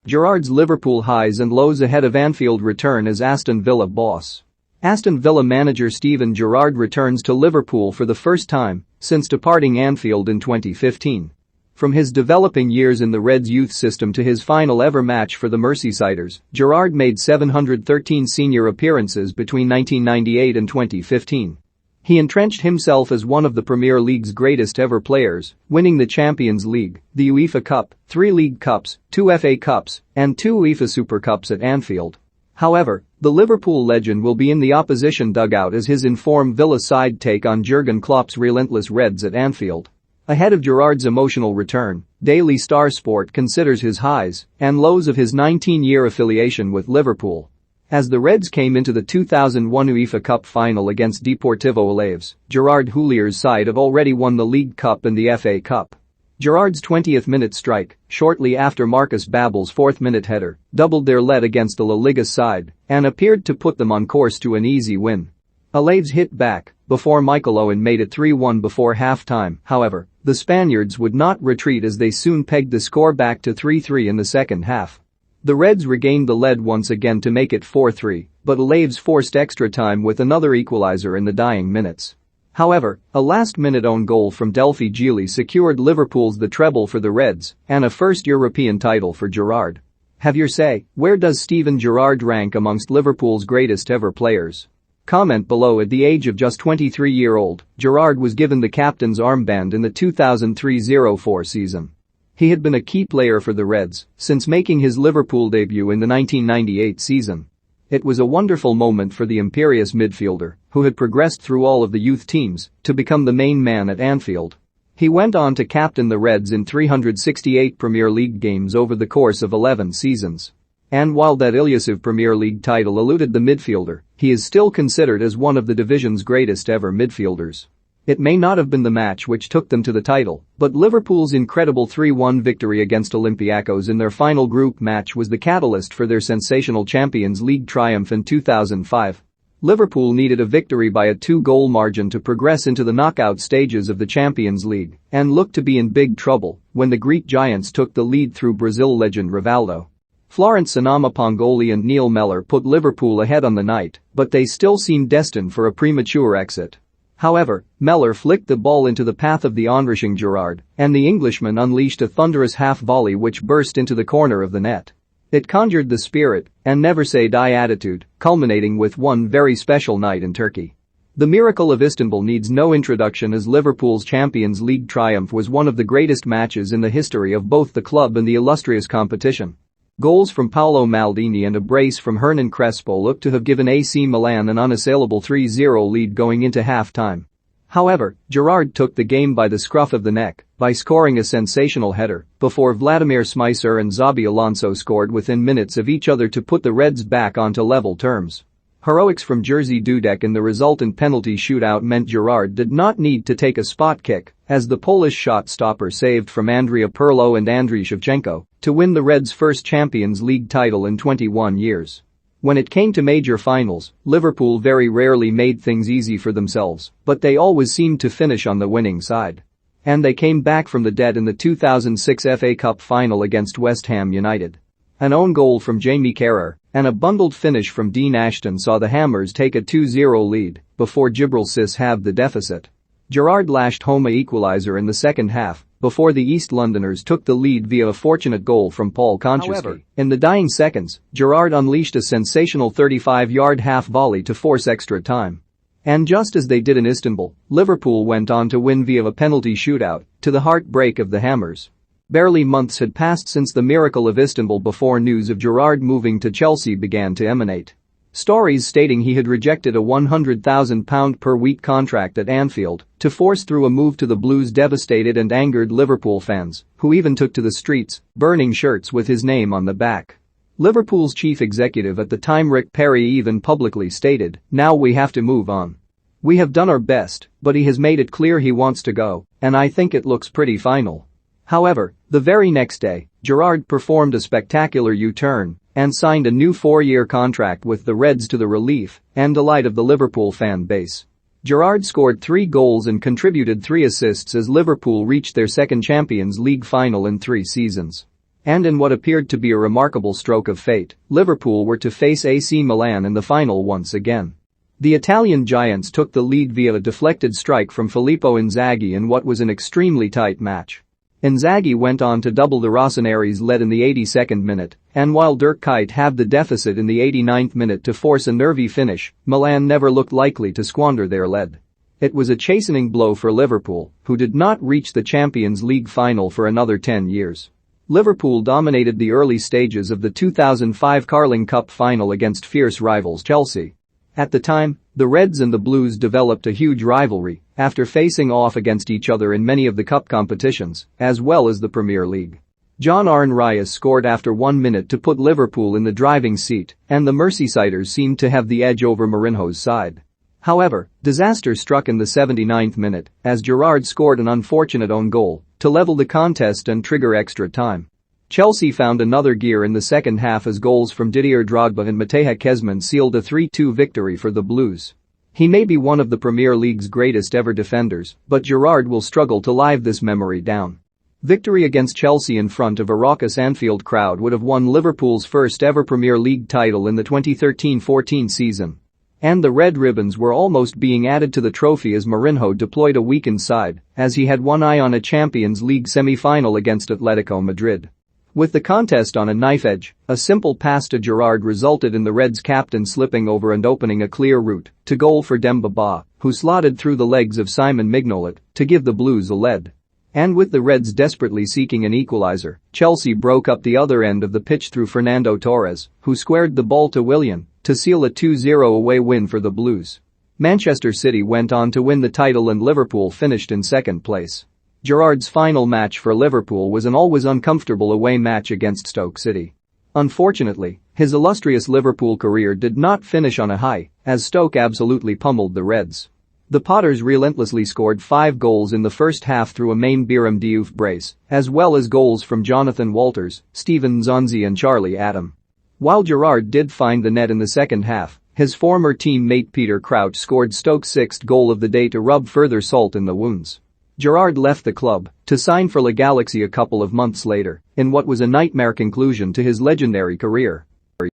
Gerrard's Liverpool highs and lows ahead of Anfield return as Aston Villa boss. Aston Villa manager Steven Gerrard returns to Liverpool for the first time since departing Anfield in 2015. From his developing years in the Reds youth system to his final ever match for the Merseysiders, Gerrard made 713 senior appearances between 1998 and 2015. He entrenched himself as one of the Premier League's greatest ever players, winning the Champions League, the UEFA Cup, 3 League Cups, 2 FA Cups, and 2 UEFA Super Cups at Anfield. However, the Liverpool legend will be in the opposition dugout as his informed Villa side take on Jurgen Klopp's relentless Reds at Anfield. Ahead of Gerrard's emotional return, Daily Star Sport considers his highs and lows of his 19-year affiliation with Liverpool. As the Reds came into the 2001 UEFA Cup final against Deportivo Alaves, Gerard Houlier's side have already won the League Cup and the FA Cup. Gerrard's 20th-minute strike, shortly after Marcus Babbel's 4th-minute header, doubled their lead against the La Liga side and appeared to put them on course to an easy win. Alaves hit back before Michael Owen made it 3-1 before half-time. However, the Spaniards would not retreat as they soon pegged the score back to 3-3 in the second half. The Reds regained the lead once again to make it 4-3, but Alaves forced extra time with another equalizer in the dying minutes. However, a last-minute own goal from Delphi Gili secured Liverpool's the treble for the Reds and a first European title for Gerrard. Have your say, where does Steven Gerrard rank amongst Liverpool's greatest ever players? Comment below. At the age of just 23-year-old, Gerrard was given the captain's armband in the 2003-04 season. He had been a key player for the Reds since making his Liverpool debut in the 1998 season. It was a wonderful moment for the imperious midfielder, who had progressed through all of the youth teams, to become the main man at Anfield. He went on to captain the Reds in 368 Premier League games over the course of 11 seasons. And while that elusive Premier League title eluded the midfielder, he is still considered as one of the division's greatest ever midfielders. It may not have been the match which took them to the title, but Liverpool's incredible 3-1 victory against Olympiacos in their final group match was the catalyst for their sensational Champions League triumph in 2005. Liverpool needed a victory by a 2-goal margin to progress into the knockout stages of the Champions League and looked to be in big trouble when the Greek giants took the lead through Brazil legend Rivaldo. Florent Sinama-Pongoli and Neil Mellor put Liverpool ahead on the night, but they still seemed destined for a premature exit. However, Mellor flicked the ball into the path of the onrushing Gerrard, and the Englishman unleashed a thunderous half-volley which burst into the corner of the net. It conjured the spirit and never-say-die attitude, culminating with one very special night in Turkey. The miracle of Istanbul needs no introduction, as Liverpool's Champions League triumph was one of the greatest matches in the history of both the club and the illustrious competition. Goals from Paolo Maldini and a brace from Hernan Crespo looked to have given AC Milan an unassailable 3-0 lead going into half-time. However, Gerrard took the game by the scruff of the neck by scoring a sensational header before Vladimir Smicer and Xabi Alonso scored within minutes of each other to put the Reds back onto level terms. Heroics from Jerzy Dudek in the resultant penalty shootout meant Gerrard did not need to take a spot kick, as the Polish shot stopper saved from Andrea Pirlo and Andriy Shevchenko to win the Reds' first Champions League title in 21 years. When it came to major finals, Liverpool very rarely made things easy for themselves, but they always seemed to finish on the winning side. And they came back from the dead in the 2006 FA Cup final against West Ham United. An own goal from Jamie Carragher and a bundled finish from Dean Ashton saw the Hammers take a 2-0 lead before Djibril Cisse halved the deficit. Gerrard lashed home a equalizer in the second half before the East Londoners took the lead via a fortunate goal from Paul Konchesky. In the dying seconds, Gerrard unleashed a sensational 35-yard half-volley to force extra time. And just as they did in Istanbul, Liverpool went on to win via a penalty shootout, to the heartbreak of the Hammers. Barely months had passed since the miracle of Istanbul before news of Gerrard moving to Chelsea began to emanate. Stories stating he had rejected a £100,000 per week contract at Anfield to force through a move to the Blues devastated and angered Liverpool fans, who even took to the streets, burning shirts with his name on the back. Liverpool's chief executive at the time, Rick Perry, even publicly stated, "Now we have to move on. We have done our best, but he has made it clear he wants to go, and I think it looks pretty final." However, the very next day, Gerrard performed a spectacular U-turn and signed a new 4-year contract with the Reds, to the relief and delight of the Liverpool fan base. Gerrard scored 3 goals and contributed 3 assists as Liverpool reached their second Champions League final in 3 seasons. And in what appeared to be a remarkable stroke of fate, Liverpool were to face AC Milan in the final once again. The Italian giants took the lead via a deflected strike from Filippo Inzaghi in what was an extremely tight match. Inzaghi went on to double the Rossoneri's lead in the 82nd minute, and while Dirk Kuyt halved the deficit in the 89th minute to force a nervy finish, Milan never looked likely to squander their lead. It was a chastening blow for Liverpool, who did not reach the Champions League final for another 10 years. Liverpool dominated the early stages of the 2005 Carling Cup final against fierce rivals Chelsea. At the time, the Reds and the Blues developed a huge rivalry after facing off against each other in many of the cup competitions, as well as the Premier League. John Arne Rice scored after 1 minute to put Liverpool in the driving seat, and the Merseysiders seemed to have the edge over Mourinho's side. However, disaster struck in the 79th minute as Gerrard scored an unfortunate own goal to level the contest and trigger extra time. Chelsea found another gear in the second half as goals from Didier Drogba and Mateja Kezman sealed a 3-2 victory for the Blues. He may be one of the Premier League's greatest ever defenders, but Gerrard will struggle to live this memory down. Victory against Chelsea in front of a raucous Anfield crowd would have won Liverpool's first ever Premier League title in the 2013-14 season. And the red ribbons were almost being added to the trophy as Mourinho deployed a weakened side, as he had one eye on a Champions League semi-final against Atletico Madrid. With the contest on a knife edge, a simple pass to Gerrard resulted in the Reds' captain slipping over and opening a clear route to goal for Demba Ba, who slotted through the legs of Simon Mignolet to give the Blues a lead. And with the Reds desperately seeking an equalizer, Chelsea broke up the other end of the pitch through Fernando Torres, who squared the ball to Willian to seal a 2-0 away win for the Blues. Manchester City went on to win the title and Liverpool finished in second place. Gerrard's final match for Liverpool was an always uncomfortable away match against Stoke City. Unfortunately, his illustrious Liverpool career did not finish on a high, as Stoke absolutely pummeled the Reds. The Potters relentlessly scored 5 goals in the first half through a main Biram Diouf brace, as well as goals from Jonathan Walters, Steven Nzonzi and Charlie Adam. While Gerrard did find the net in the second half, his former teammate Peter Crouch scored Stoke's 6th goal of the day to rub further salt in the wounds. Gerrard left the club to sign for La Galaxy a couple of months later in what was a nightmare conclusion to his legendary career.